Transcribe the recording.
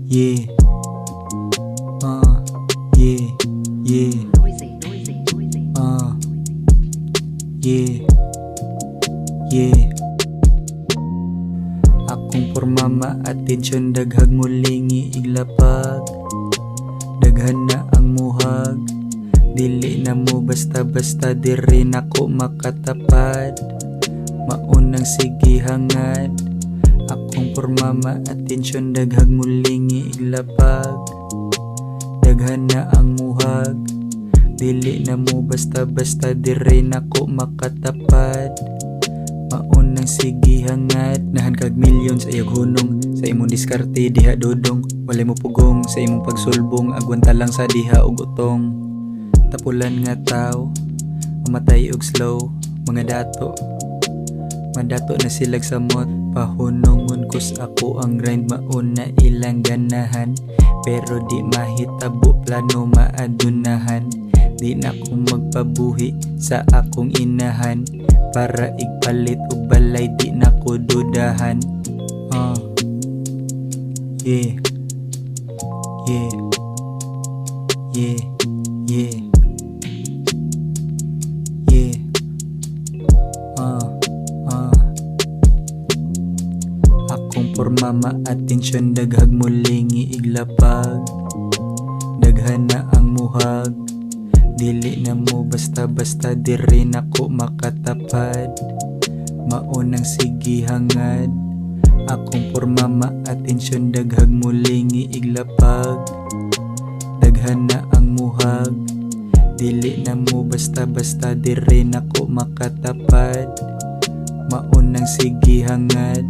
Yeah. Yeah. Yeah. Noizy. Yeah. Yeah. Akong porma ma-atensyon, daghag mo lingi iglapag. Daghan na ang muhag, dili namo basta-basta, diri nako makatapad. Maunang sige hangad, akong porma ma-atensyon, daghag mo lingi iglapag. Daghan na ang muhag, dili namo basta-basta, diri nako makatapad. Maunang sige hangad, nahan kag milyon sa ayawg hunong. Sa imong diskarte diha dodong, walay mo pugong. Sa imong pagsulbong, agwanta lang sa diha ug utong. Tapulan nga tao, mamatay og slow. Mga dato, madato na silag samot. Pahunongon kus ako ang grind, mauna ilang ganahan. Pero di mahitabo, plano maadunahan. Di na ko magpabuhi sa akong inahan, para igpalit og balay, di na ko dudahan. Yeah. Yeah. Yeah. Yeah. Yeah. Akong porma ma-atensyon, daghag mo lingi iglapag. Daghan na ang muhag, dili na mo basta-basta, diri nako makatapad. Maunang sige hangad, akong porma ma-atensyon, daghag mo lingi iglapag. Daghan na ang muhag, dili na mo basta-basta, diri nako makatapad. Maunang sige hangad,